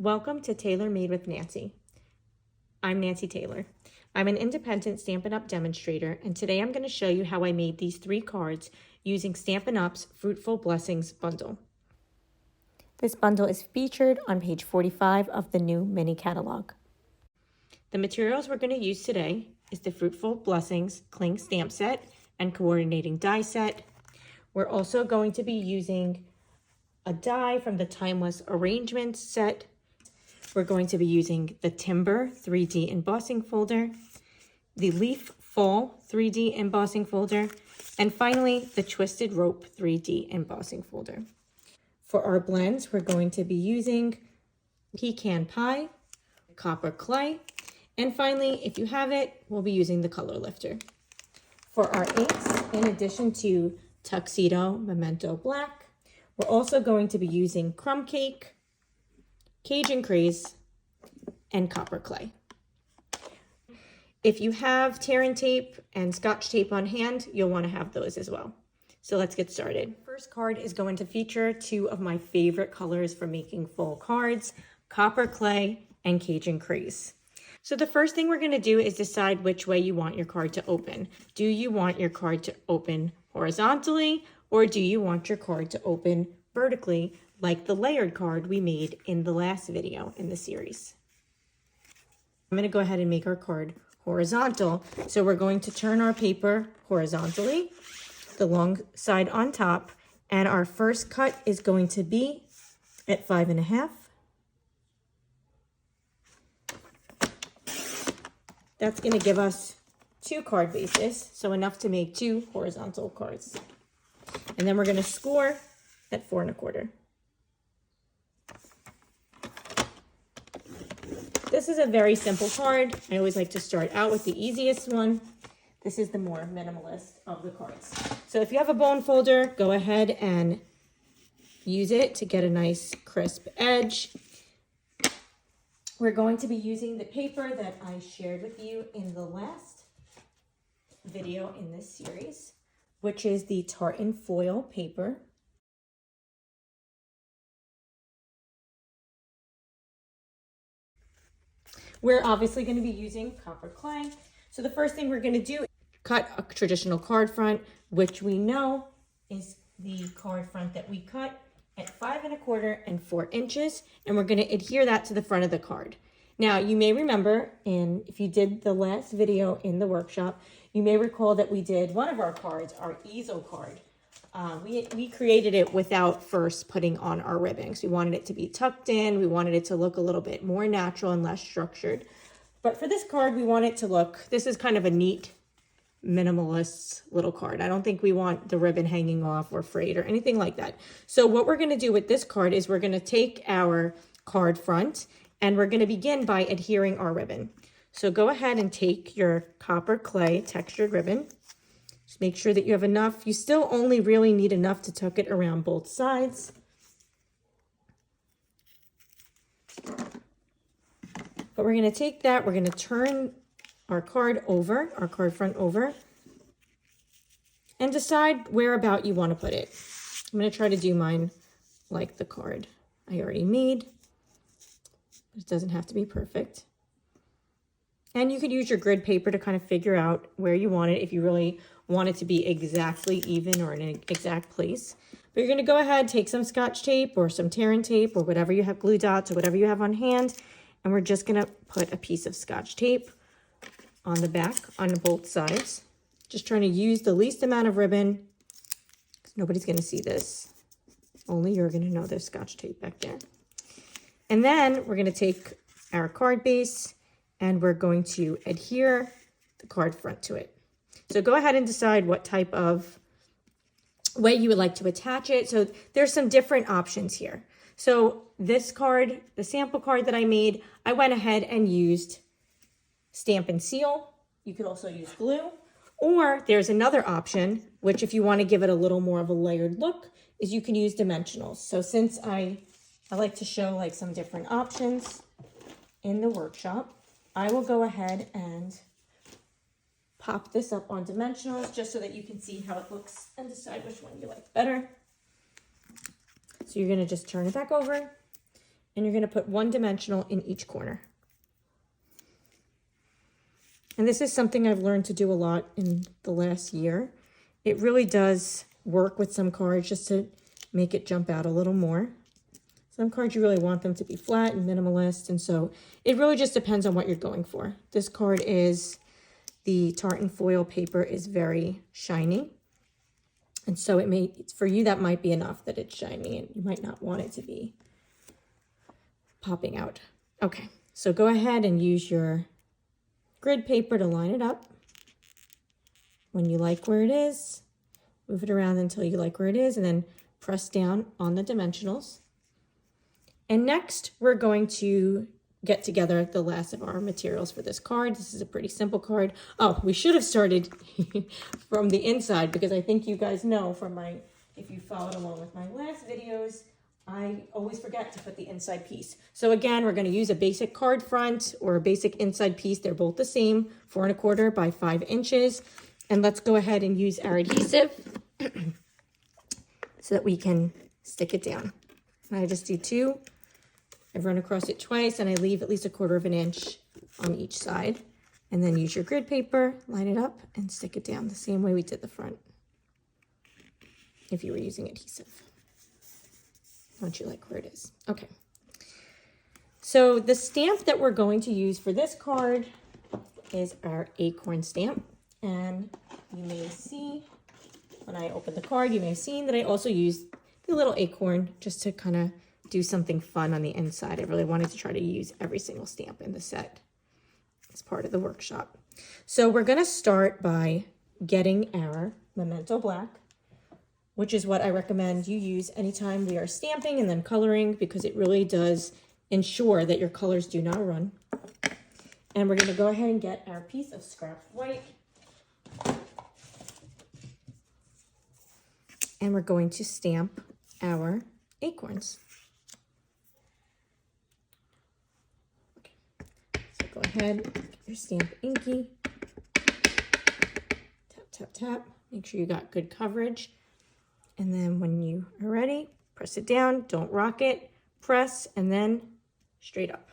Welcome to Tailor Made with Nancy. I'm Nancy Taylor. I'm an independent Stampin' Up! Demonstrator, and today I'm going to show you how I made these 3 cards using Stampin' Up's Fruitful Blessings bundle. This bundle is featured on page 45 of the new mini catalog. The materials we're going to use today is the Fruitful Blessings Cling Stamp Set and Coordinating Die Set. We're also going to be using a die from the Timeless Arrangements set. We're going to be using the Timber 3D embossing folder, the Leaf Fall 3D embossing folder, and finally the Twisted Rope 3D embossing folder. For our blends, we're going to be using Pecan Pie, Copper Clay, and finally, if you have it, we'll be using the Color Lifter. For our inks, in addition to Tuxedo Memento Black, we're also going to be using Crumb Cake, Cajun Craze, and Copper Clay. If you have tear and tape and Scotch tape on hand, you'll want to have those as well. So let's get started. First card is going to feature 2 of my favorite colors for making full cards, Copper Clay and Cajun Craze. So the first thing we're going to do is decide which way you want your card to open. Do you want your card to open horizontally, or do you want your card to open vertically, like the layered card we made in the last video in the series? I'm going to go ahead and make our card horizontal. So we're going to turn our paper horizontally, the long side on top, and our first cut is going to be at 5.5. That's going to give us 2 card bases, so enough to make 2 horizontal cards. And then we're going to score at 4.25. This is a very simple card. I always like to start out with the easiest one. This is the more minimalist of the cards. So if you have a bone folder, go ahead and use it to get a nice crisp edge. We're going to be using the paper that I shared with you in the last video in this series, which is the tartan foil paper. We're obviously going to be using Copper Clay. So the first thing we're going to do is cut a traditional card front, which we know is the card front that we cut at 5.25 and 4 inches, and we're going to adhere that to the front of the card. Now, you may remember, if you did the last video in the workshop, you may recall that we did one of our cards, our easel card. We created it without first putting on our ribbons. We wanted it to be tucked in. We wanted it to look a little bit more natural and less structured. But for this card, we want it to look, this is kind of a neat, minimalist little card. I don't think we want the ribbon hanging off or frayed or anything like that. So what we're going to do with this card is we're going to take our card front and we're going to begin by adhering our ribbon. So go ahead and take your Copper Clay textured ribbon. Just make sure that you have enough. You still only really need enough to tuck it around both sides. But we're going to take that, we're going to turn our card over, our card front over, and decide where about you want to put it. I'm going to try to do mine like the card I already made, but it doesn't have to be perfect. And you could use your grid paper to kind of figure out where you want it if you really want it to be exactly even or in an exact place. But you're going to go ahead, take some Scotch tape or some tear and tape or whatever you have, glue dots or whatever you have on hand, and we're just going to put a piece of Scotch tape on the back on both sides. Just trying to use the least amount of ribbon because nobody's going to see this. Only you're going to know there's Scotch tape back there. And then we're going to take our card base and we're going to adhere the card front to it. So go ahead and decide what type of way you would like to attach it. So there's some different options here. So this card, the sample card that I made, I went ahead and used Stampin' Seal. You could also use glue. Or there's another option, which if you want to give it a little more of a layered look, is you can use dimensionals. So since I like to show like some different options in the workshop, I will go ahead and pop this up on dimensionals just so that you can see how it looks and decide which one you like better. So you're going to just turn it back over and you're going to put one dimensional in each corner. And this is something I've learned to do a lot in the last year. It really does work with some cards just to make it jump out a little more. Some cards you really want them to be flat and minimalist, and so it really just depends on what you're going for. This card is, the tartan foil paper is very shiny, and so it may, for you that might be enough that it's shiny, and you might not want it to be popping out. Okay, so go ahead and use your grid paper to line it up. When you like where it is, move it around until you like where it is, and then press down on the dimensionals. And next, we're going to get together the last of our materials for this card. This is a pretty simple card. Oh, we should have started from the inside, because I think you guys know from my, if you followed along with my last videos, I always forget to put the inside piece. So again, we're going to use a basic card front or a basic inside piece. They're both the same, 4 1/4 by 5 inches. And let's go ahead and use our adhesive so that we can stick it down. And I just do 2. I've run across it twice, and I leave at least 1/4 inch on each side. And then use your grid paper, line it up, and stick it down the same way we did the front, if you were using adhesive. Once you like where it is. Okay. So the stamp that we're going to use for this card is our Acorn stamp. And you may see, when I opened the card, you may have seen that I also used the little acorn just to kind of do something fun on the inside. I really wanted to try to use every single stamp in the set as part of the workshop. So we're going to start by getting our Memento Black, which is what I recommend you use anytime we are stamping and then coloring, because it really does ensure that your colors do not run. And we're going to go ahead and get our piece of scrap white. And we're going to stamp our acorns. Okay. So go ahead, get your stamp inky. Tap, tap, tap. Make sure you got good coverage. And then when you are ready, press it down, don't rock it, press, and then straight up.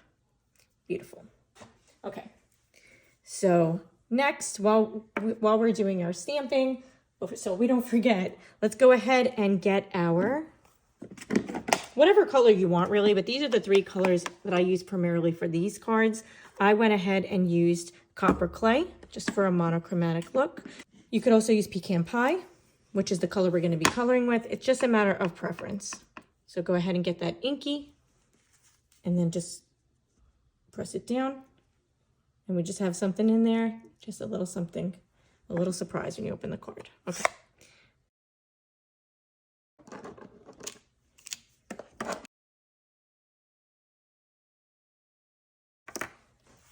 Beautiful. Okay. So next, while we're doing our stamping, so we don't forget, let's go ahead and get our, whatever color you want really, but these are the 3 colors that I use primarily for these cards. I went ahead and used copper clay, just for a monochromatic look. You could also use pecan pie, which is the color we're going to be coloring with. It's just a matter of preference. So go ahead and get that inky, and then just press it down. And we just have something in there, just a little something. A little surprise when you open the card. Okay.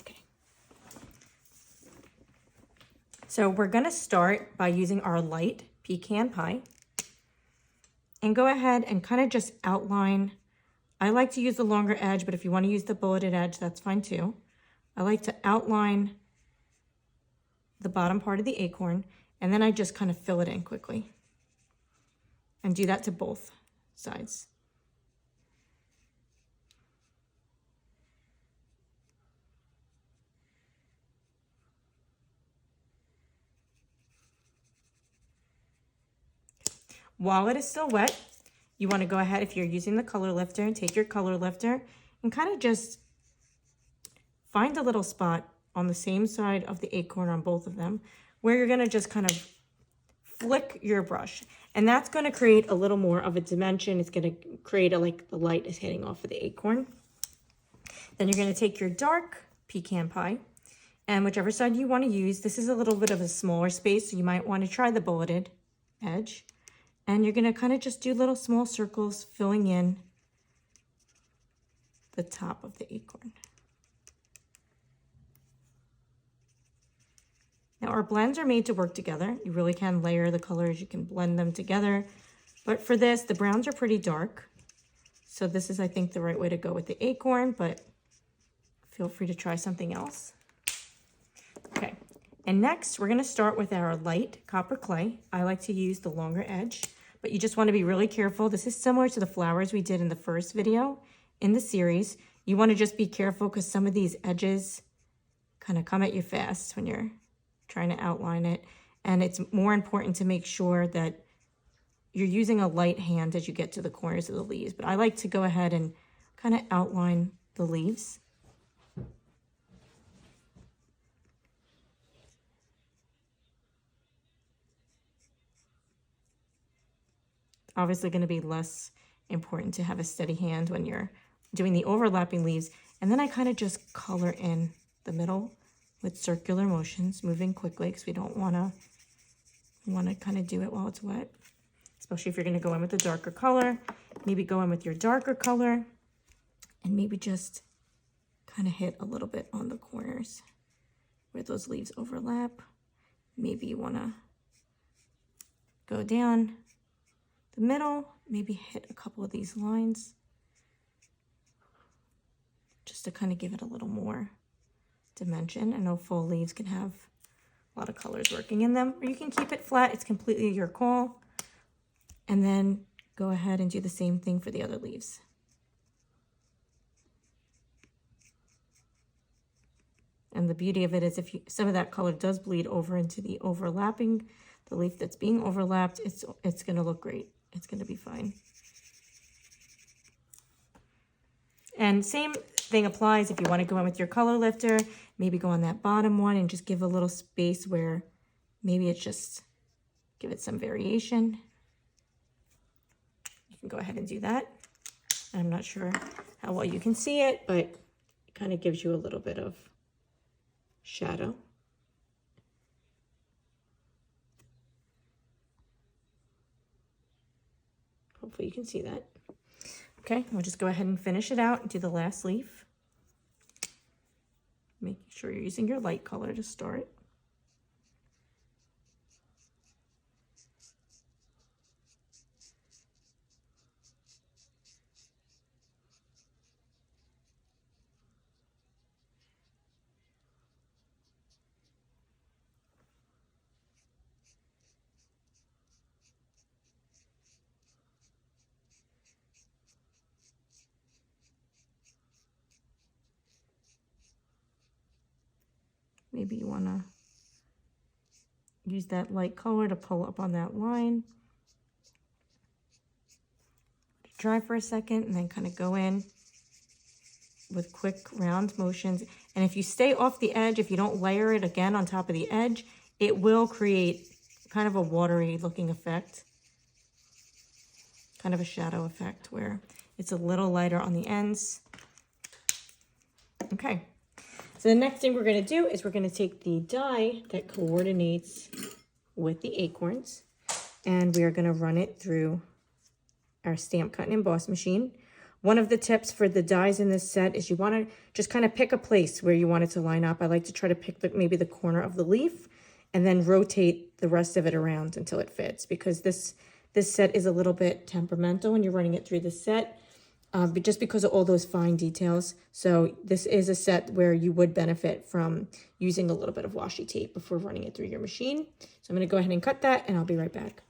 Okay. So we're going to start by using our light pecan pie. And go ahead and kind of just outline. I like to use the longer edge, but if you want to use the bulleted edge, that's fine too. I like to outline the bottom part of the acorn, and then I just kind of fill it in quickly. And do that to both sides. While it is still wet, you want to go ahead, if you're using the color lifter, and take your color lifter and kind of just find a little spot on the same side of the acorn on both of them, where you're going to just kind of flick your brush. And that's going to create a little more of a dimension. It's going to create a, like the light is hitting off of the acorn. Then you're going to take your dark pecan pie, and whichever side you want to use, this is a little bit of a smaller space, so you might want to try the bulleted edge. And you're going to kind of just do little small circles, filling in the top of the acorn. Now our blends are made to work together. You really can layer the colors, you can blend them together. But for this, the browns are pretty dark. So this is, I think, the right way to go with the acorn, but feel free to try something else. Okay, and next we're gonna start with our light copper clay. I like to use the longer edge, but you just wanna be really careful. This is similar to the flowers we did in the first video, in the series. You want to just be careful because some of these edges kind of come at you fast when you're trying to outline it. And it's more important to make sure that you're using a light hand as you get to the corners of the leaves. But I like to go ahead and kind of outline the leaves. Obviously going to be less important to have a steady hand when you're doing the overlapping leaves. And then I kind of just color in the middle with circular motions, moving quickly because we don't want to kind of do it while it's wet. Especially if you're going to go in with a darker color. Maybe go in with your darker color and maybe just kind of hit a little bit on the corners where those leaves overlap. Maybe you want to go down the middle, maybe hit a couple of these lines just to kind of give it a little more dimension. I know full leaves can have a lot of colors working in them, or you can keep it flat. It's completely your call. And then go ahead and do the same thing for the other leaves. And the beauty of it is if some of that color does bleed over into the overlapping, the leaf that's being overlapped, it's going to look great. It's going to be fine. And same thing applies if you want to go in with your color lifter, maybe go on that bottom one and just give a little space where maybe it's just give it some variation. You can go ahead and do that. I'm not sure how well you can see it, but it kind of gives you a little bit of shadow. Hopefully you can see that. Okay, we'll just go ahead and finish it out and do the last leaf. Making sure you're using your light color to start. Maybe you want to use that light color to pull up on that line. Dry for a second and then kind of go in with quick round motions. And if you stay off the edge, if you don't layer it again on top of the edge, it will create kind of a watery looking effect. Kind of a shadow effect where it's a little lighter on the ends. Okay. So the next thing we're going to do is we're going to take the die that coordinates with the acorns and we are going to run it through our stamp cut and emboss machine. One of the tips for the dies in this set is you want to just kind of pick a place where you want it to line up. I like to try to pick maybe the corner of the leaf and then rotate the rest of it around until it fits, because this set is a little bit temperamental when you're running it through the set. But just because of all those fine details. So this is a set where you would benefit from using a little bit of washi tape before running it through your machine. So I'm going to go ahead and cut that and I'll be right back.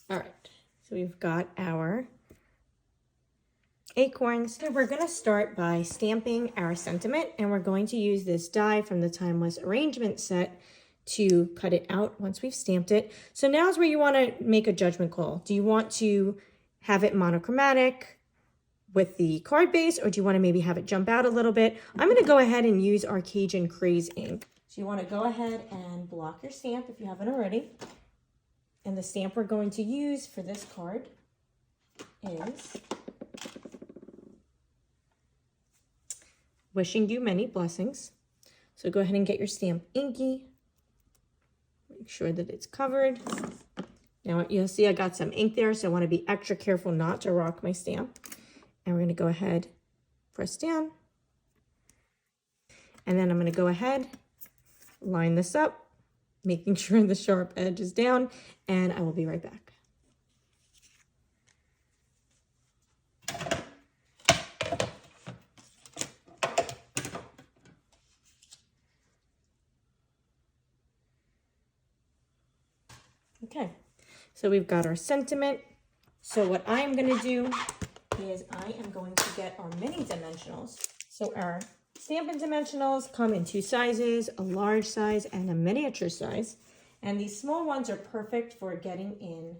All right, so we've got our acorns. So we're going to start by stamping our sentiment, and we're going to use this die from the Timeless Arrangement set to cut it out once we've stamped it. So now is where you want to make a judgment call. Do you want to have it monochromatic with the card base, or do you want to maybe have it jump out a little bit? I'm going to go ahead and use our Cajun Craze ink. So you want to go ahead and block your stamp if you haven't already. And the stamp we're going to use for this card is Wishing You Many Blessings. So go ahead and get your stamp inky. Make sure that it's covered. Now you'll see I got some ink there, so I want to be extra careful not to rock my stamp. And we're going to go ahead, press down. And then I'm going to go ahead, line this up, making sure the sharp edge is down, and I will be right back. Okay, So we've got our sentiment. So what I am going to do is I am going to get our mini dimensionals. So our Stampin' dimensionals come in 2 sizes, a large size and a miniature size. And these small ones are perfect for getting in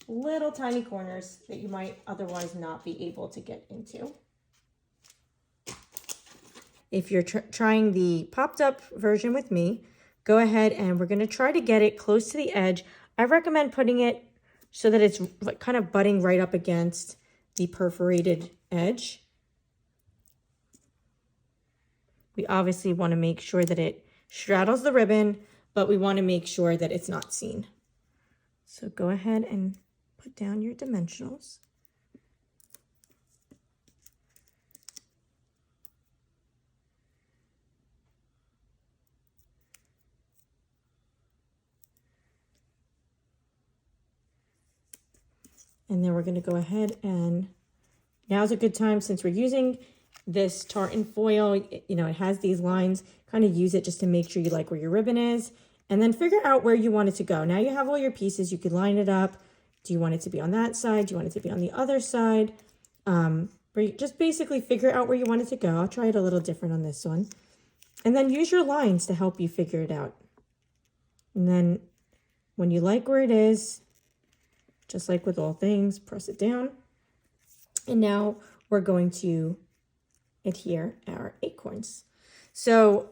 little tiny corners that you might otherwise not be able to get into. If you're trying the popped up version with me, go ahead and we're going to try to get it close to the edge. I recommend putting it so that it's kind of butting right up against the perforated edge. We obviously want to make sure that it straddles the ribbon, but we want to make sure that it's not seen. So go ahead and put down your dimensionals. And then we're going to go ahead and now's a good time, since we're using this tartan foil, you know, it has these lines, kind of use it just to make sure you like where your ribbon is, and then figure out where you want it to go. Now you have all your pieces, you could line it up. Do you want it to be on that side? Do you want it to be on the other side? Where you just basically figure out where you want it to go. I'll try it a little different on this one. And then use your lines to help you figure it out. And then when you like where it is, just like with all things, press it down. And now we're going to adhere our acorns. So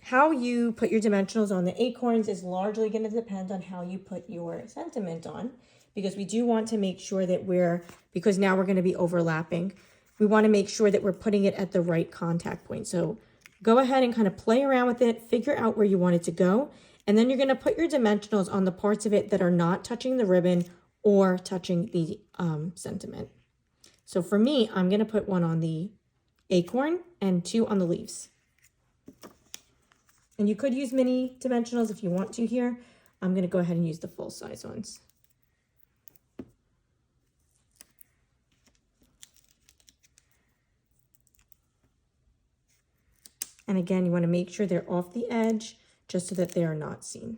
how you put your dimensionals on the acorns is largely going to depend on how you put your sentiment on, because we do want to make sure that because now we're going to be overlapping, we want to make sure that we're putting it at the right contact point. So go ahead and kind of play around with it, figure out where you want it to go, and then you're going to put your dimensionals on the parts of it that are not touching the ribbon or touching the sentiment. So for me, I'm going to put 1 on the acorn and 2 on the leaves. And you could use mini dimensionals if you want to here. I'm going to go ahead and use the full size ones. And again, you want to make sure they're off the edge just so that they are not seen.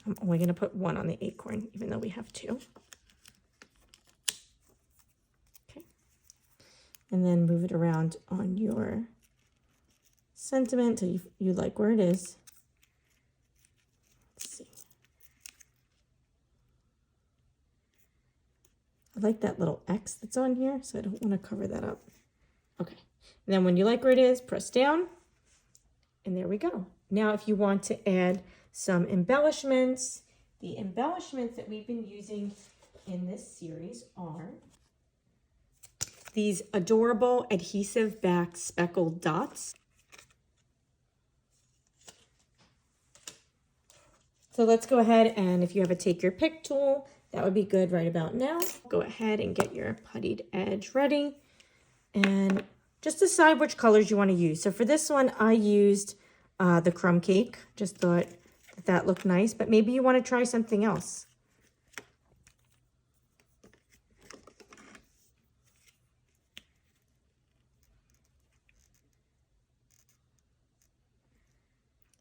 I'm only going to put 1 on the acorn, even though we have 2. Okay. And then move it around on your sentiment till you like where it is. Let's see. I like that little X that's on here, so I don't want to cover that up. Okay. And then when you like where it is, press down. And there we go. Now, if you want to add some embellishments, the embellishments that we've been using in this series are these adorable adhesive back speckled dots. So let's go ahead, and if you have a take your pick tool, that would be good right about now. Go ahead and get your puttied edge ready and just decide which colors you want to use. So for this one, I used the crumb cake. Just thought that looked nice, but maybe you want to try something else.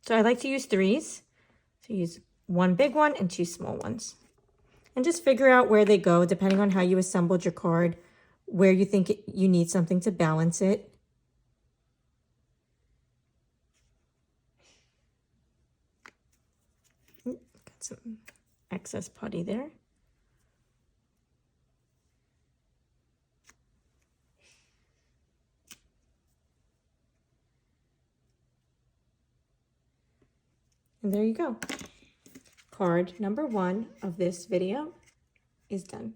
So I like to use 3s. So use 1 big one and 2 small ones. And just figure out where they go, depending on how you assembled your card, where you think you need something to balance it. Got some excess putty there. And there you go. Card number 1 of this video is done.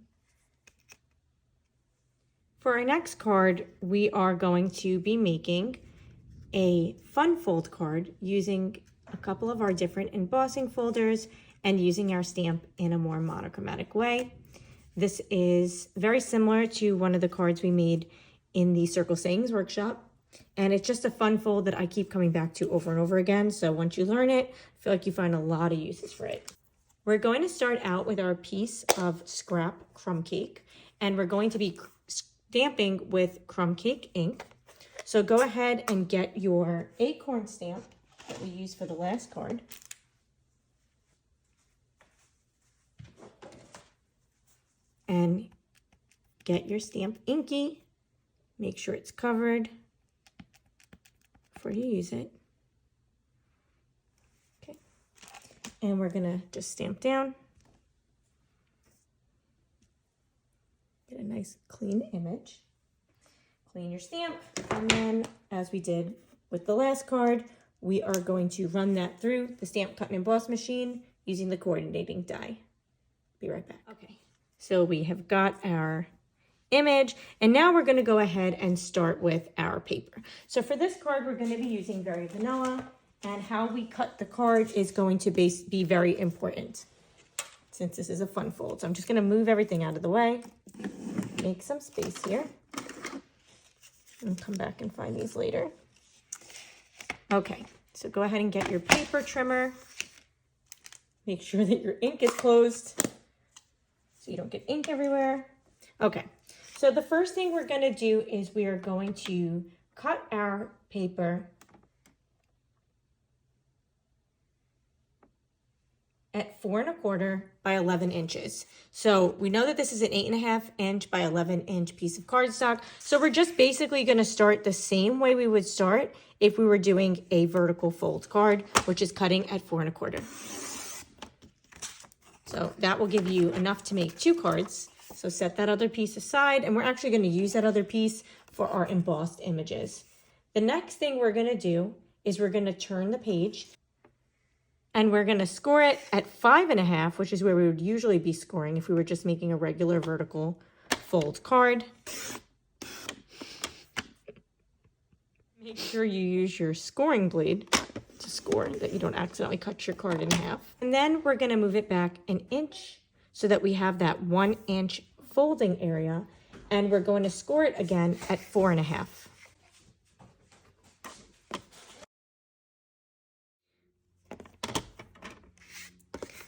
For our next card, we are going to be making a fun fold card using a couple of our different embossing folders and using our stamp in a more monochromatic way. This is very similar to one of the cards we made in the Circle Sayings workshop. And it's just a fun fold that I keep coming back to over and over again. So once you learn it, I feel like you find a lot of uses for it. We're going to start out with our piece of scrap crumb cake, and we're going to be stamping with crumb cake ink. So go ahead and get your acorn stamp that we used for the last card. get your stamp inky. Make sure it's covered before you use it. Okay, and we're gonna just stamp down. Get a nice clean image. Clean your stamp, and then as we did with the last card, we are going to run that through the stamp cut and emboss machine using the coordinating die. Be right back. Okay, so we have got our image, and now we're going to go ahead and start with our paper. So for this card, we're going to be using Very Vanilla, and how we cut the card is going to be very important since this is a fun fold. So I'm just going to move everything out of the way, make some space here, and come back and find these later. Okay, so go ahead and get your paper trimmer. Make sure that your ink is closed so you don't get ink everywhere. Okay, so the first thing we're going to do is we are going to cut our paper at 4 1/4 by 11 inches. So we know that this is an 8.5 inch by 11 inch piece of cardstock. So we're just basically going to start the same way we would start if we were doing a vertical fold card, which is cutting at 4 1/4. So that will give you enough to make 2 cards. So set that other piece aside, and we're actually going to use that other piece for our embossed images. The next thing we're going to do is we're going to turn the page, and we're going to score it at 5 1/2, which is where we would usually be scoring if we were just making a regular vertical fold card. Make sure you use your scoring blade to score, that you don't accidentally cut your card in half. And then we're going to move it back 1 inch so that we have that 1 inch folding area, and we're going to score it again at 4 1/2.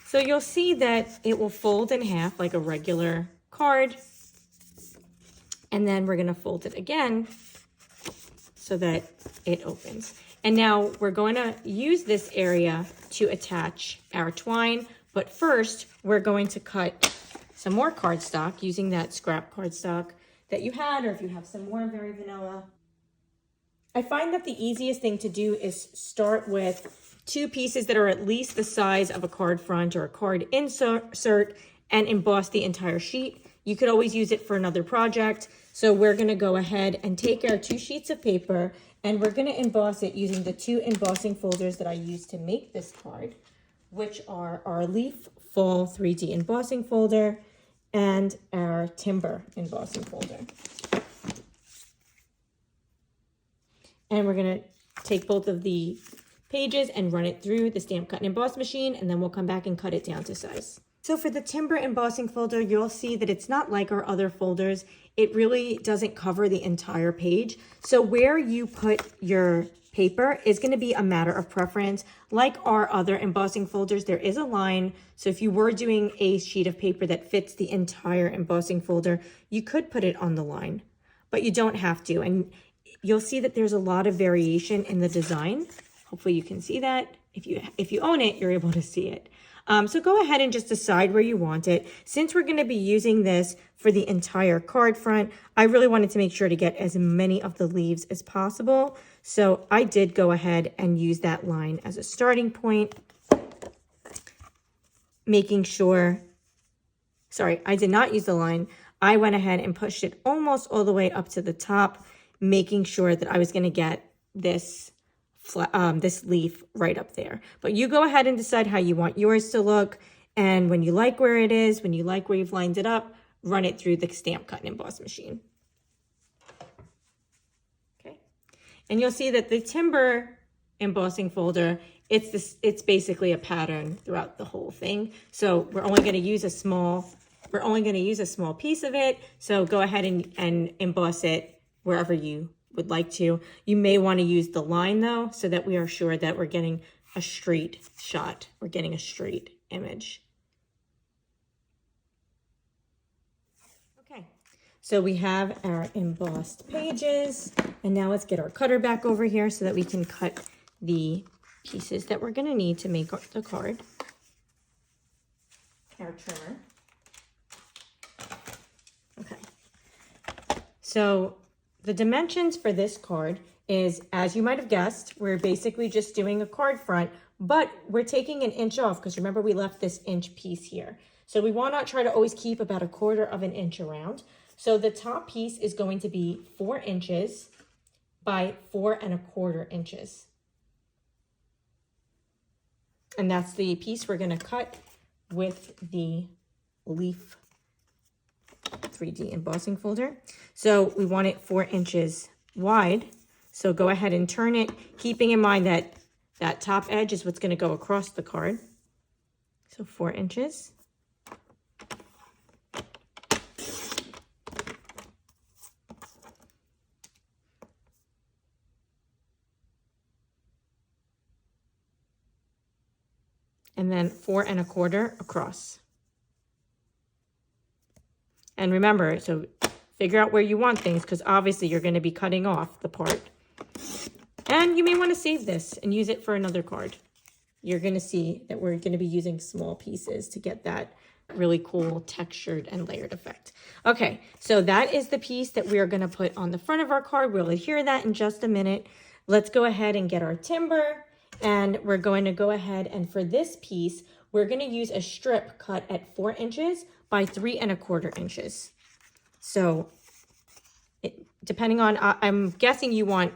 So you'll see that it will fold in half like a regular card, and then we're going to fold it again so that it opens. And now we're going to use this area to attach our twine, but first we're going to cut some more cardstock using that scrap cardstock that you had, or if you have some more Very Vanilla. I find that the easiest thing to do is start with 2 pieces that are at least the size of a card front or a card insert and emboss the entire sheet. You could always use it for another project. So we're going to go ahead and take our 2 sheets of paper, and we're going to emboss it using the 2 embossing folders that I used to make this card, which are our Leaf Fall 3D embossing folder and our Timber embossing folder. And we're going to take both of the pages and run it through the stamp cut and emboss machine, and then we'll come back and cut it down to size. So for the Timber embossing folder, you'll see that it's not like our other folders. It really doesn't cover the entire page. So where you put your paper is going to be a matter of preference. Like our other embossing folders, there is a line. So if you were doing a sheet of paper that fits the entire embossing folder, you could put it on the line, but you don't have to. And you'll see that there's a lot of variation in the design. Hopefully you can see that. If you own it, you're able to see it. So go ahead and just decide where you want it. Since we're going to be using this for the entire card front, I really wanted to make sure to get as many of the leaves as possible. So I did go ahead and use that line as a starting point, making sure, sorry, I did not use the line. I went ahead and pushed it almost all the way up to the top, making sure that I was going to get this leaf right up there. But you go ahead and decide how you want yours to look. And when you like where it is, when you like where you've lined it up, run it through the stamp cut and emboss machine. Okay. And you'll see that the Timber embossing folder, it's basically a pattern throughout the whole thing. So we're only going to use a small piece of it. So go ahead and emboss it wherever you would like to. You may want to use the line though, so that we are sure that we're getting a straight shot. We're getting a straight image. Okay, so we have our embossed pages, and now let's get our cutter back over here so that we can cut the pieces that we're going to need to make the card. Our trimmer. Okay. So the dimensions for this card is, as you might have guessed, we're basically just doing a card front, but we're taking an inch off because remember we left this inch piece here. So we want to try to always keep about 1/4 of an inch around. So the top piece is going to be 4 inches by 4 1/4 inches. And that's the piece we're going to cut with the leaf 3D embossing folder. So we want it 4 inches wide. So go ahead and turn it, keeping in mind that that top edge is what's going to go across the card. So 4 inches. And then 4 1/4 across. And remember, so figure out where you want things because obviously you're going to be cutting off the part. And you may want to save this and use it for another card. You're going to see that we're going to be using small pieces to get that really cool textured and layered effect. Okay, so that is the piece that we are going to put on the front of our card. We'll adhere that in just a minute. Let's go ahead and get our timber. And we're going to go ahead and for this piece, we're going to use a strip cut at 4 inches by 3 1/4 inches. So depending on, I'm guessing you want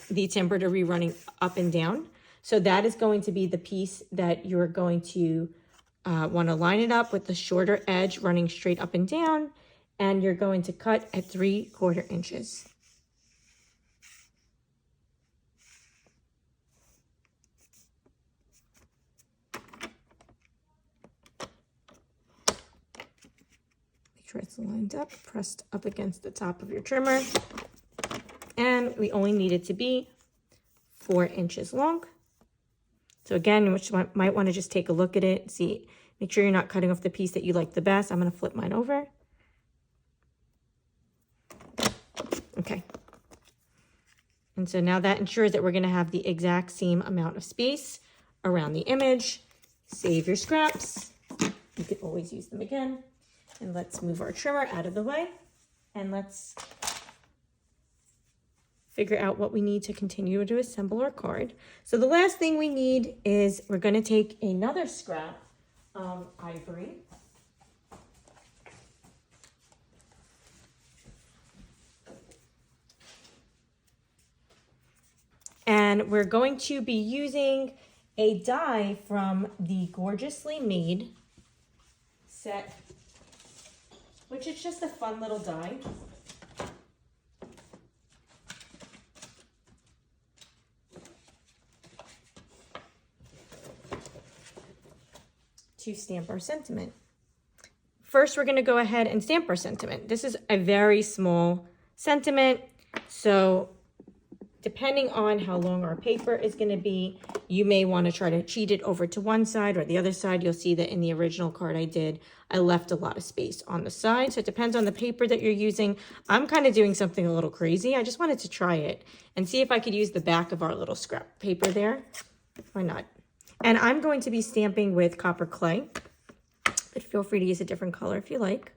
the timber to be running up and down. So that is going to be the piece that you're going to want to line it up with the shorter edge running straight up and down. And you're going to cut at 3/4 inches. Sure it's lined up, pressed up against the top of your trimmer. And we only need it to be 4 inches long. So again, which you might want to just take a look at it, see, make sure you're not cutting off the piece that you like the best. I'm going to flip mine over. Okay. And so now that ensures that we're going to have the exact same amount of space around the image. Save your scraps. You could always use them again. And let's move our trimmer out of the way and let's figure out what we need to continue to assemble our card. So the last thing we need is we're going to take another scrap of ivory. And we're going to be using a die from the Gorgeously Made set, which is just a fun little die. To stamp our sentiment. First, we're going to go ahead and stamp our sentiment. This is a very small sentiment, so depending on how long our paper is going to be, you may want to try to cheat it over to one side or the other side. You'll see that in the original card I did, I left a lot of space on the side. So it depends on the paper that you're using. I'm kind of doing something a little crazy. I just wanted to try it and see if I could use the back of our little scrap paper there. Why not? And I'm going to be stamping with copper clay, but feel free to use a different color if you like.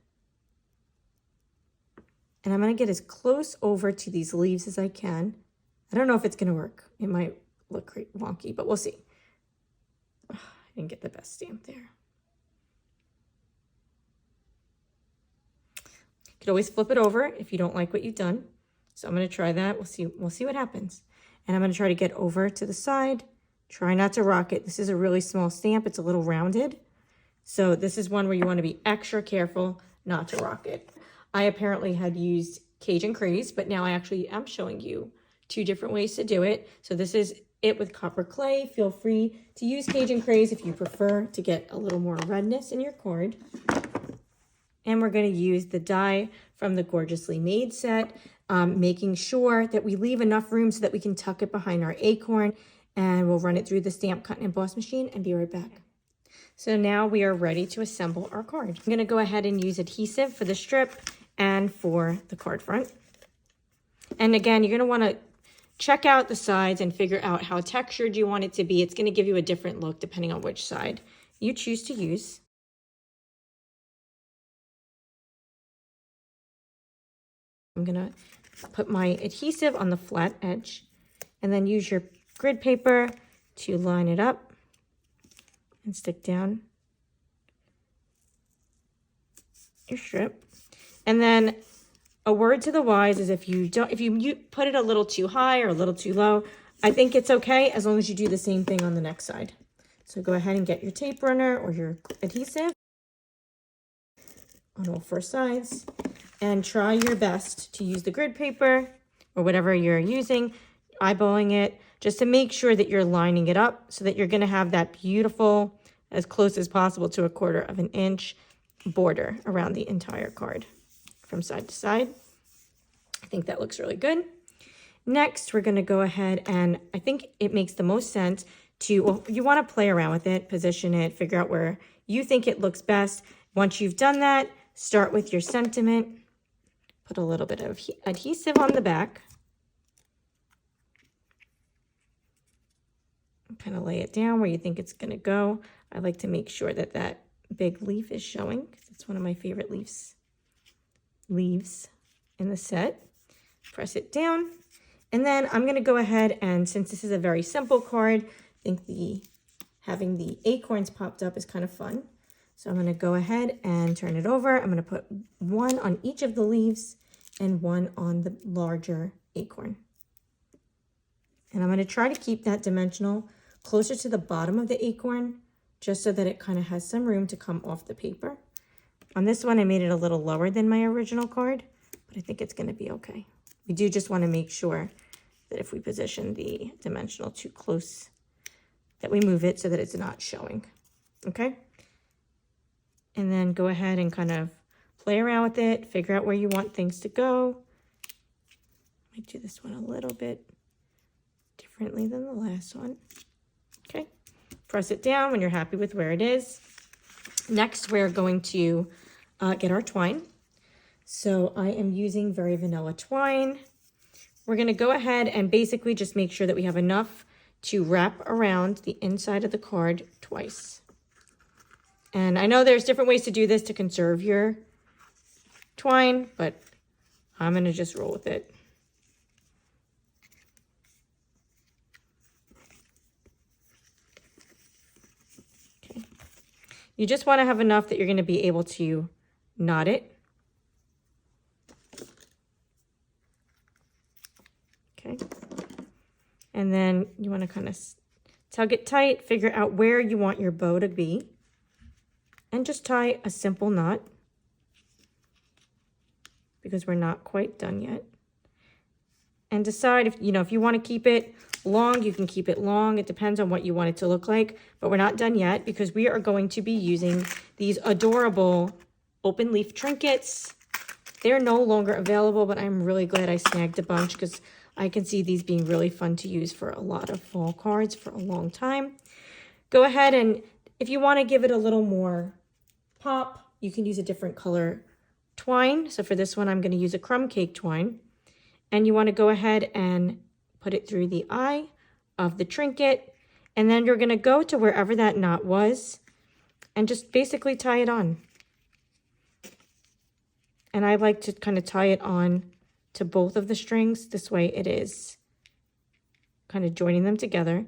And I'm going to get as close over to these leaves as I can. I don't know if it's going to work. It might look wonky, but we'll see. I didn't get the best stamp there. You could always flip it over if you don't like what you've done. So I'm going to try that. We'll see what happens. And I'm going to try to get over to the side. Try not to rock it. This is a really small stamp. It's a little rounded. So this is one where you want to be extra careful not to rock it. I apparently had used Cajun Craze, but now I actually am showing you 2 different ways to do it. So this is it with copper clay. Feel free to use Cajun Craze if you prefer to get a little more redness in your card. And we're going to use the die from the Gorgeously Made set, making sure that we leave enough room so that we can tuck it behind our Acorn. And we'll run it through the stamp, cut, and emboss machine and be right back. So now we are ready to assemble our card. I'm going to go ahead and use adhesive for the strip and for the card front. And again, you're going to want to check out the sides and figure out how textured you want it to be. It's going to give you a different look depending on which side you choose to use. I'm gonna put my adhesive on the flat edge and then use your grid paper to line it up and stick down your strip. And then a word to the wise is if you put it a little too high or a little too low, I think it's okay as long as you do the same thing on the next side. So go ahead and get your tape runner or your adhesive on all 4 sides and try your best to use the grid paper or whatever you're using, eyeballing it, just to make sure that you're lining it up so that you're going to have that beautiful, as close as possible to 1/4 of an inch border around the entire card from side to side. I think that looks really good. Next, we're going to go ahead and I think it makes the most sense to, well, you want to play around with it, position it, figure out where you think it looks best. Once you've done that, start with your sentiment. Put a little bit of adhesive on the back. Kind of lay it down where you think it's going to go. I like to make sure that that big leaf is showing because it's one of my favorite leaves in the set. Press it down. And then I'm going to go ahead and, since this is a very simple card, I think having the acorns popped up is kind of fun. So I'm going to go ahead and turn it over. I'm going to put one on each of the leaves and one on the larger acorn. And I'm going to try to keep that dimensional closer to the bottom of the acorn, just so that it kind of has some room to come off the paper. On this one, I made it a little lower than my original card, but I think it's going to be okay. We do just want to make sure that if we position the dimensional too close, that we move it so that it's not showing, okay? And then go ahead and kind of play around with it, figure out where you want things to go. I might do this one a little bit differently than the last one. Okay, press it down when you're happy with where it is. Next, we're going to get our twine. So I am using Very Vanilla twine. We're going to go ahead and basically just make sure that we have enough to wrap around the inside of the card twice. And I know there's different ways to do this to conserve your twine, but I'm going to just roll with it. Okay. You just want to have enough that you're going to be able to knot it. Okay. And then you want to kind of tug it tight, figure out where you want your bow to be, and just tie a simple knot because we're not quite done yet. And decide if you want to keep it long, you can keep it long. It depends on what you want it to look like, but we're not done yet because we are going to be using these adorable open leaf trinkets. They're no longer available, but I'm really glad I snagged a bunch because I can see these being really fun to use for a lot of fall cards for a long time. Go ahead and if you want to give it a little more pop, you can use a different color twine. So for this one, I'm going to use a crumb cake twine. And you want to go ahead and put it through the eye of the trinket. And then you're going to go to wherever that knot was and just basically tie it on. And I like to kind of tie it on to both of the strings. This way it is kind of joining them together.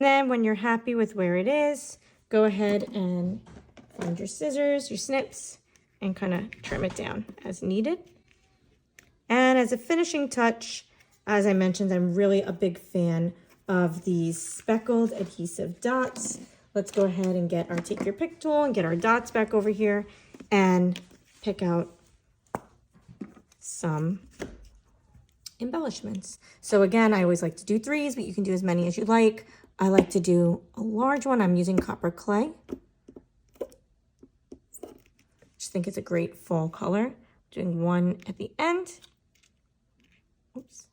Then when you're happy with where it is, go ahead and find your scissors, your snips, and kind of trim it down as needed. And as a finishing touch, as I mentioned, I'm really a big fan of these speckled adhesive dots. Let's go ahead and get our take your pick tool and get our dots back over here and pick out some embellishments. So again, I always like to do 3s, but you can do as many as you like. I like to do a large one. I'm using copper clay. Just think it's a great fall color. Doing one at the end. Oops.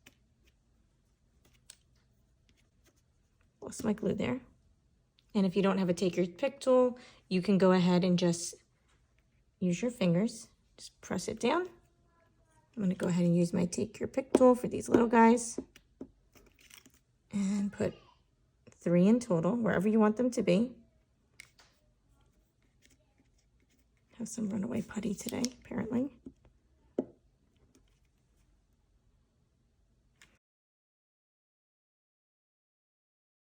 Lost my glue there. And if you don't have a take your pick tool, you can go ahead and just use your fingers. Just press it down. I'm going to go ahead and use my take your pick tool for these little guys. And put 3 in total, wherever you want them to be. Have some runaway putty today, apparently.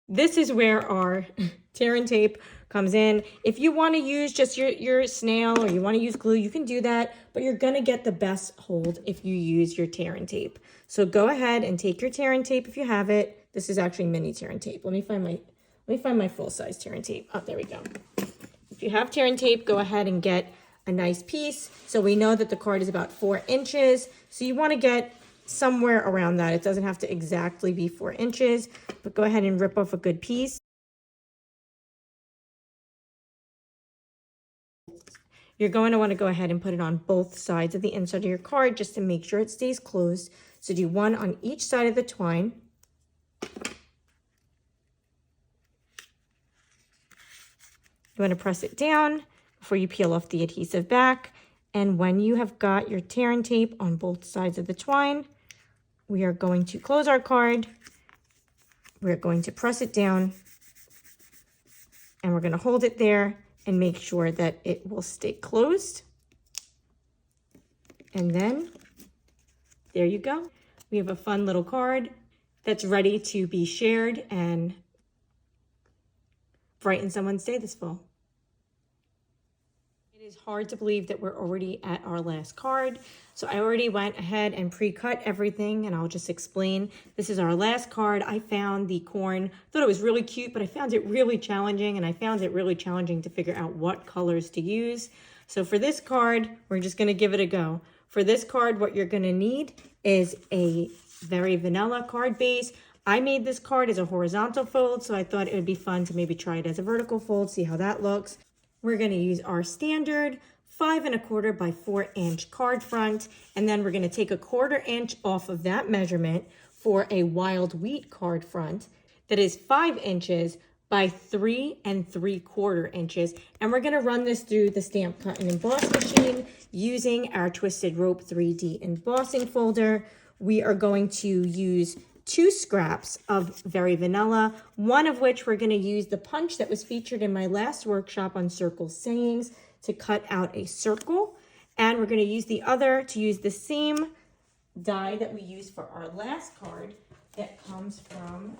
This is where our tear and tape comes in. If you want to use just your snail or you want to use glue, you can do that, but you're going to get the best hold if you use your tear and tape. So go ahead and take your tear and tape if you have it. This is actually mini tear and tape. Let me find my full-size tear and tape. Oh, there we go. If you have tear and tape, go ahead and get a nice piece. So we know that the card is about 4 inches. So you want to get somewhere around that. It doesn't have to exactly be 4 inches, but go ahead and rip off a good piece. You're going to want to go ahead and put it on both sides of the inside of your card just to make sure it stays closed. So do one on each side of the twine. You want to press it down before you peel off the adhesive back. And when you have got your tear and tape on both sides of the twine, we are going to close our card. We're going to press it down and we're going to hold it there and make sure that it will stay closed. And then there you go. We have a fun little card that's ready to be shared and brighten someone's day this fall. It is hard to believe that we're already at our last card. So I already went ahead and pre-cut everything, and I'll just explain. This is our last card. I found the corn, thought it was really cute, but I found it really challenging, and I found it really challenging to figure out what colors to use. So for this card, we're just gonna give it a go. For this card, what you're gonna need is a very vanilla card base. I made this card as a horizontal fold, so I thought it would be fun to maybe try it as a vertical fold, see how that looks. We're going to use our standard 5 1/4 by 4 inch card front, and then we're going to take a 1/4 inch off of that measurement for a wild wheat card front that is 5 inches by 3 3/4 inches. And we're going to run this through the Stamp, Cut, and Emboss machine using our Twisted Rope 3D embossing folder. We are going to use 2 scraps of Very Vanilla, one of which we're going to use the punch that was featured in my last workshop on circle sayings to cut out a circle. And we're going to use the other to use the same die that we used for our last card that comes from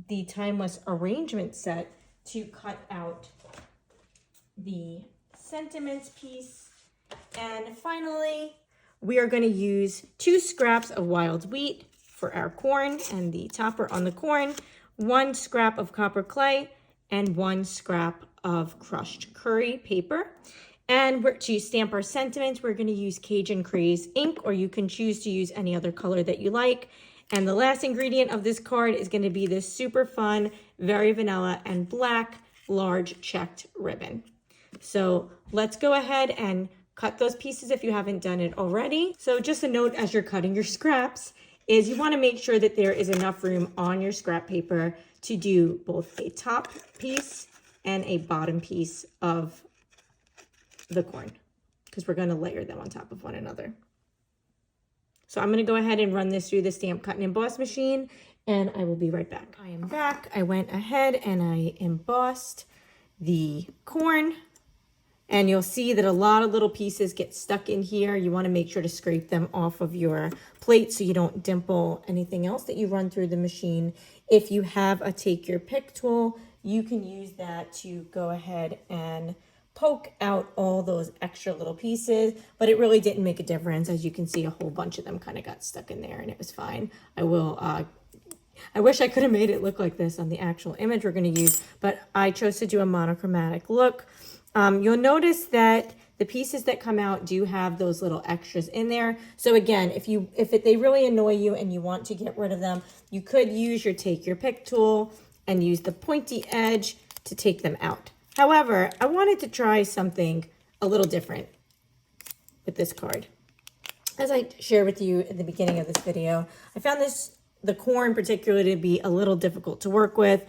the Timeless Arrangement set to cut out the sentiments piece. And finally, we are going to use 2 scraps of wild wheat for our corn and the topper on the corn, 1 scrap of copper clay, and 1 scrap of crushed curry paper. And to stamp our sentiments, we're going to use Cajun Craze ink, or you can choose to use any other color that you like. And the last ingredient of this card is going to be this super fun, Very Vanilla and black large checked ribbon. So let's go ahead and cut those pieces if you haven't done it already. So just a note as you're cutting your scraps is you want to make sure that there is enough room on your scrap paper to do both a top piece and a bottom piece of the corn, because we're going to layer them on top of one another. So I'm going to go ahead and run this through the Stamp, Cut, and Emboss machine, and I will be right back. I am back. I went ahead and I embossed the corn. And you'll see that a lot of little pieces get stuck in here. You want to make sure to scrape them off of your plate so you don't dimple anything else that you run through the machine. If you have a take your pick tool, you can use that to go ahead and poke out all those extra little pieces, but it really didn't make a difference. As you can see, a whole bunch of them kind of got stuck in there and it was fine. I wish I could have made it look like this on the actual image we're going to use, but I chose to do a monochromatic look. You'll notice that the pieces that come out do have those little extras in there. So again, if they really annoy you and you want to get rid of them, you could use your take your pick tool and use the pointy edge to take them out. However, I wanted to try something a little different with this card. As I shared with you at the beginning of this video, I found the corn particularly to be a little difficult to work with.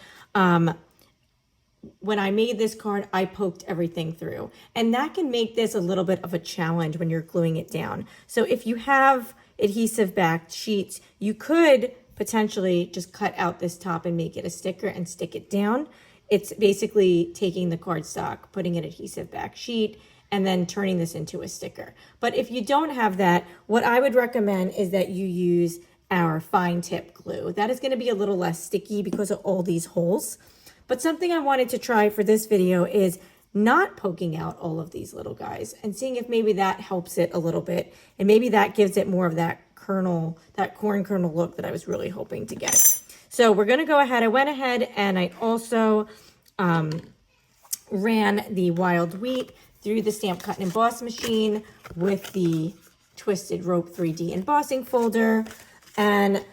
When I made this card, I poked everything through, and that can make this a little bit of a challenge when you're gluing it down. So if you have adhesive backed sheets, you could potentially just cut out this top and make it a sticker and stick it down. It's basically taking the cardstock, putting an adhesive back sheet, and then turning this into a sticker. But if you don't have that, what I would recommend is that you use our fine tip glue. That is going to be a little less sticky because of all these holes. But something I wanted to try for this video is not poking out all of these little guys and seeing if maybe that helps it a little bit. And maybe that gives it more of that kernel, that corn kernel look that I was really hoping to get. So we're going to go ahead. I went ahead and I also ran the wild wheat through the Stamp Cut and Emboss machine with the Twisted Rope 3D embossing folder. And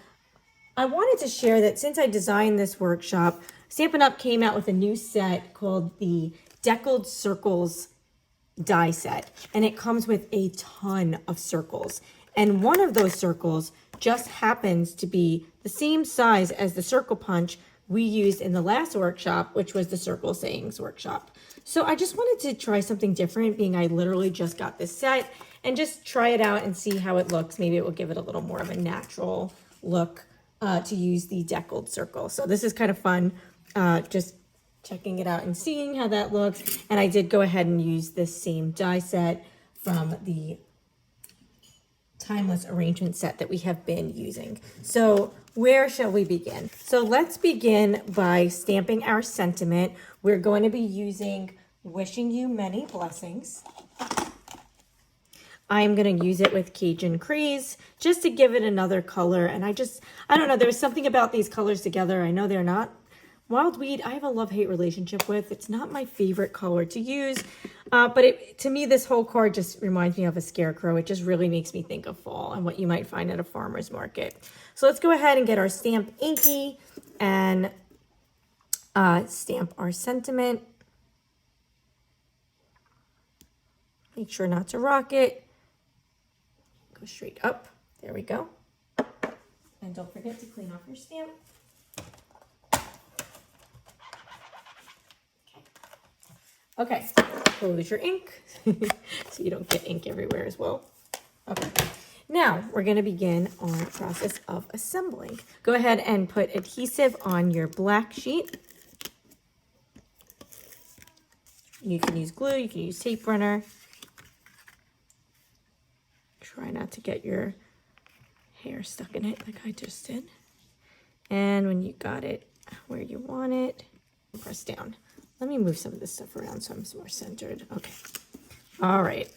I wanted to share that since I designed this workshop, Stampin' Up! Came out with a new set called the Deckled Circles die set. And it comes with a ton of circles. And one of those circles just happens to be the same size as the circle punch we used in the last workshop, which was the Circle Sayings workshop. So I just wanted to try something different, being I literally just got this set, and just try it out and see how it looks. Maybe it will give it a little more of a natural look to use the deckled circle. So this is kind of fun, just checking it out and seeing how that looks. And I did go ahead and use this same die set from the Timeless Arrangement set that we have been using. So where shall we begin? So let's begin by stamping our sentiment. We're going to be using Wishing You Many Blessings. I'm going to use it with Cajun Crease just to give it another color. And I don't know, there's something about these colors together. I know they're not Wild Weed, I have a love-hate relationship with. It's not my favorite color to use, but to me, this whole card just reminds me of a scarecrow. It just really makes me think of fall and what you might find at a farmer's market. So let's go ahead and get our Stamp Inky and stamp our sentiment. Make sure not to rock it. Go straight up. There we go. And don't forget to clean off your stamp. Okay, close your ink so you don't get ink everywhere as well. Okay, now we're going to begin our process of assembling. Go ahead and put adhesive on your black sheet. You can use glue, you can use tape runner. Try not to get your hair stuck in it like I just did. And when you got it where you want it, press down. Let me move some of this stuff around so I'm more centered. Okay. All right.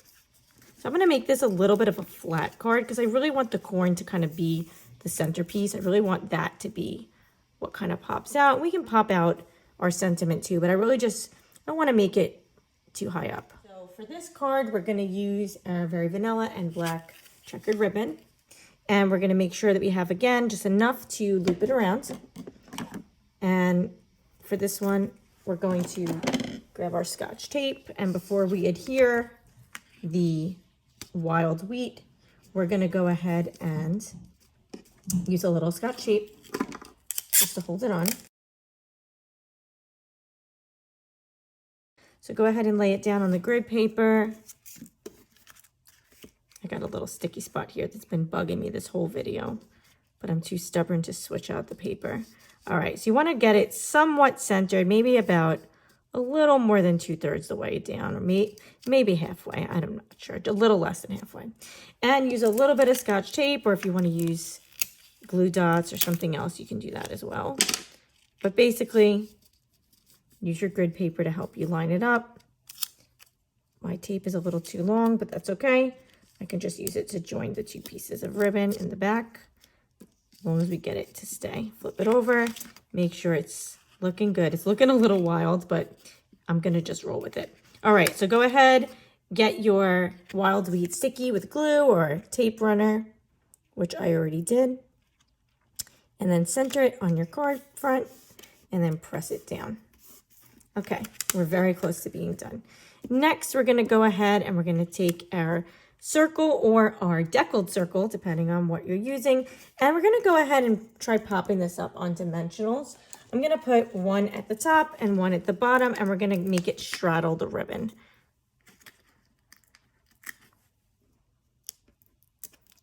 So I'm going to make this a little bit of a flat card because I really want the corn to kind of be the centerpiece. I really want that to be what kind of pops out. We can pop out our sentiment too, but I really just don't want to make it too high up. So for this card, we're going to use our very vanilla and black checkered ribbon. And we're going to make sure that we have, again, just enough to loop it around. And for this one, we're going to grab our Scotch tape, and before we adhere the wild wheat, we're going to go ahead and use a little Scotch tape just to hold it on. So go ahead and lay it down on the grid paper. I got a little sticky spot here that's been bugging me this whole video, but I'm too stubborn to switch out the paper. All right, so you want to get it somewhat centered, maybe about a little more than 2/3 the way down, or maybe halfway. I'm not sure, a little less than halfway. And use a little bit of Scotch tape, or if you want to use glue dots or something else, you can do that as well. But basically, use your grid paper to help you line it up. My tape is a little too long, but that's okay. I can just use it to join the two pieces of ribbon in the back. As long as we get it to stay. Flip it over, make sure it's looking good. It's looking a little wild, but I'm going to just roll with it. All right, so go ahead, get your wild wheat sticky with glue or tape runner, which I already did. And then center it on your card front and then press it down. Okay, we're very close to being done. Next, we're going to go ahead and we're going to take our circle or our deckled circle, depending on what you're using. And we're going to go ahead and try popping this up on dimensionals. I'm going to put one at the top and one at the bottom, and we're going to make it straddle the ribbon.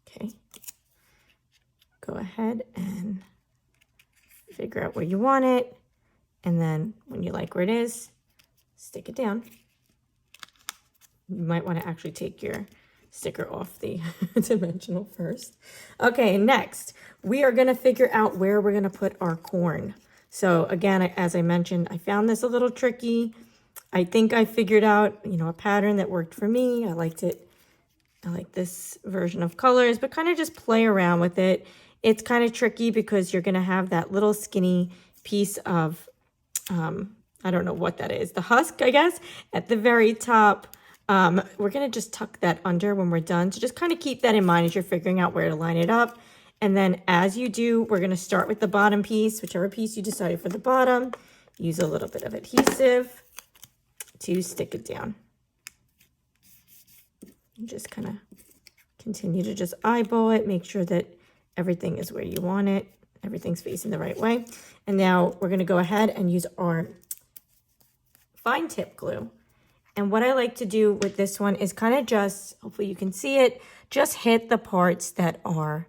Okay. Go ahead and figure out where you want it. And then when you like where it is, stick it down. You might want to actually take your sticker off the dimensional first. Okay, next, we are going to figure out where we're going to put our corn. So again, as I mentioned, I found this a little tricky. I think I figured out, a pattern that worked for me. I liked it. I like this version of colors, but kind of just play around with it. It's kind of tricky because you're going to have that little skinny piece of, I don't know what that is, the husk, I guess, at the very top. We're going to just tuck that under when we're done. So just kind of keep that in mind as you're figuring out where to line it up. And then as you do, we're going to start with the bottom piece, whichever piece you decided for the bottom. Use a little bit of adhesive to stick it down. And just kind of continue to just eyeball it. Make sure that everything is where you want it. Everything's facing the right way. And now we're going to go ahead and use our fine tip glue. And what I like to do with this one is kind of just, hopefully you can see it, just hit the parts that are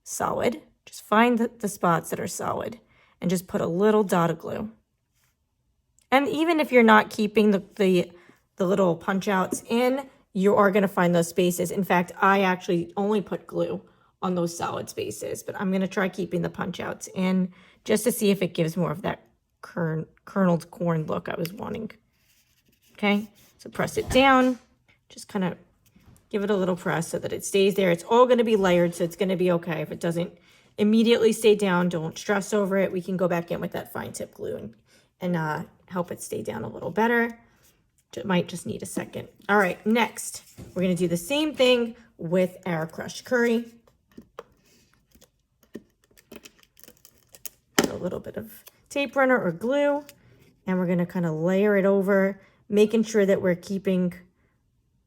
solid. Just find the spots that are solid and just put a little dot of glue. And even if you're not keeping the little punch outs in, you are going to find those spaces. In fact, I actually only put glue on those solid spaces, but I'm going to try keeping the punch outs in just to see if it gives more of that kerneled corn look I was wanting. Okay, so press it down, just kind of give it a little press so that it stays there. It's all going to be layered, so it's going to be okay. If it doesn't immediately stay down, don't stress over it. We can go back in with that fine tip glue and help it stay down a little better. It might just need a second. All right, next, we're going to do the same thing with our crushed curry. A little bit of tape runner or glue, and we're going to kind of layer it over, making sure that we're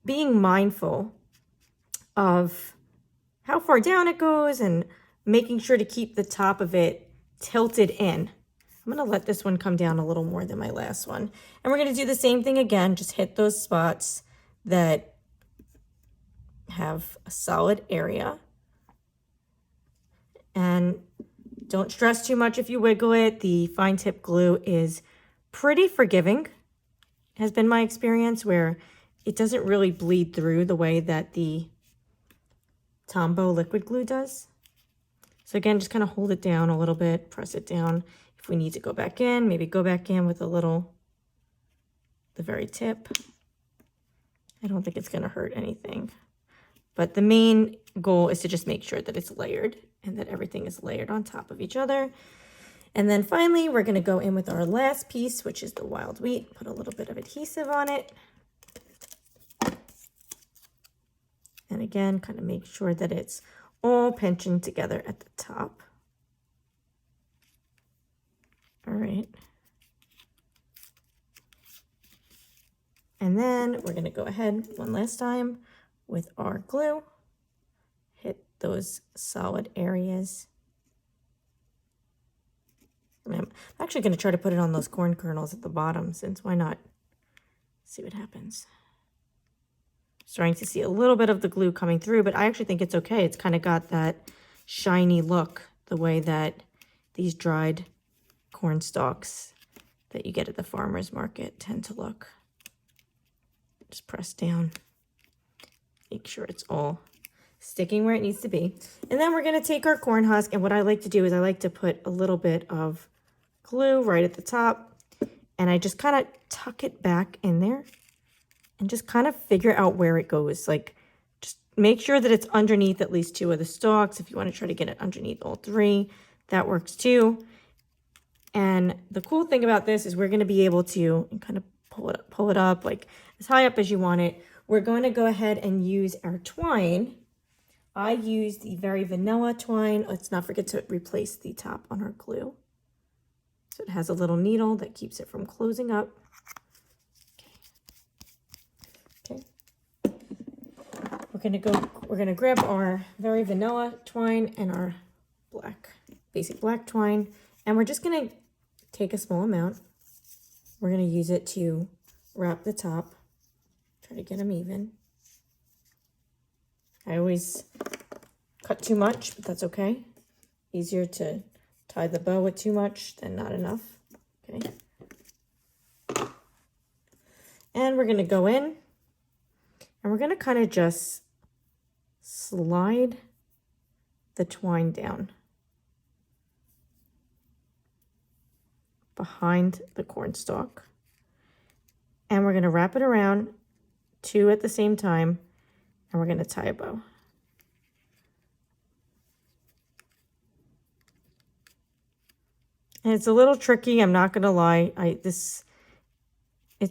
being mindful of how far down it goes and making sure to keep the top of it tilted in. I'm going to let this one come down a little more than my last one. And we're going to do the same thing again, just hit those spots that have a solid area. And don't stress too much if you wiggle it. The fine tip glue is pretty forgiving. Has been my experience, where it doesn't really bleed through the way that the Tombow liquid glue does. So again, just kind of hold it down a little bit, press it down. If we need to go back in, maybe go back in with the very tip. I don't think it's going to hurt anything. But the main goal is to just make sure that it's layered and that everything is layered on top of each other. And then finally, we're going to go in with our last piece, which is the wild wheat. Put a little bit of adhesive on it. And again, kind of make sure that it's all pinching together at the top. All right. And then we're going to go ahead one last time with our glue. Hit those solid areas. I'm actually going to try to put it on those corn kernels at the bottom, since why not? See what happens. Starting to see a little bit of the glue coming through, but I actually think it's okay. It's kind of got that shiny look, the way that these dried corn stalks that you get at the farmer's market tend to look. Just press down. Make sure it's all sticking where it needs to be. And then we're going to take our corn husk, and what I like to do is I like to put a little bit of glue right at the top, and I just kind of tuck it back in there and just kind of figure out where it goes. Like, just make sure that it's underneath at least 2 of the stalks. If you want to try to get it underneath all 3, that works too. And the cool thing about this is we're going to be able to kind of pull it up like as high up as you want it. We're going to go ahead and use our twine. I use the Very Vanilla twine. Let's not forget to replace the top on our glue. So it has a little needle that keeps it from closing up. Okay. We're gonna grab our Very Vanilla twine and our basic black twine, and we're just gonna take a small amount. We're gonna use it to wrap the top. Try to get them even. I always cut too much, but that's okay. Easier to tie the bow with too much than not enough. Okay. And we're going to go in and we're going to kind of just slide the twine down behind the cornstalk. And we're going to wrap it around 2 at the same time, and we're going to tie a bow. And it's a little tricky, I'm not going to lie. It's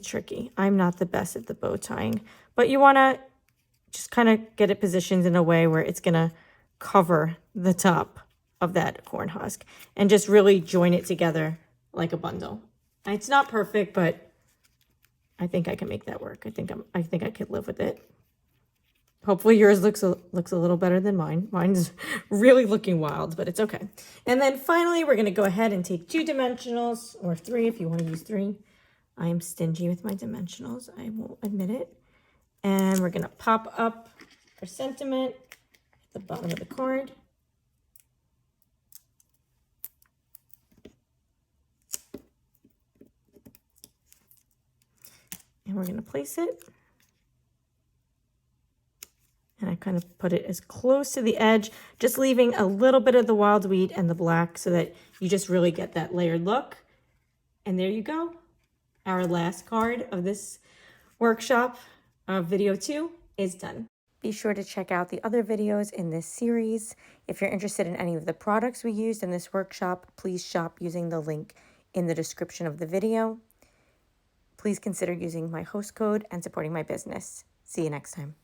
tricky. I'm not the best at the bow tying, but you want to just kind of get it positioned in a way where it's going to cover the top of that corn husk and just really join it together like a bundle. It's not perfect, but I think I can make that work. I think I could live with it. Hopefully yours looks a little better than mine. Mine's really looking wild, but it's okay. And then finally, we're going to go ahead and take 2 dimensionals, or 3 if you want to use 3. I am stingy with my dimensionals, I will admit it. And we're going to pop up our sentiment at the bottom of the card. And we're going to place it. And I kind of put it as close to the edge, just leaving a little bit of the wild wheat and the black so that you just really get that layered look. And there you go. Our last card of this workshop of video 2 is done. Be sure to check out the other videos in this series. If you're interested in any of the products we used in this workshop, please shop using the link in the description of the video. Please consider using my host code and supporting my business. See you next time.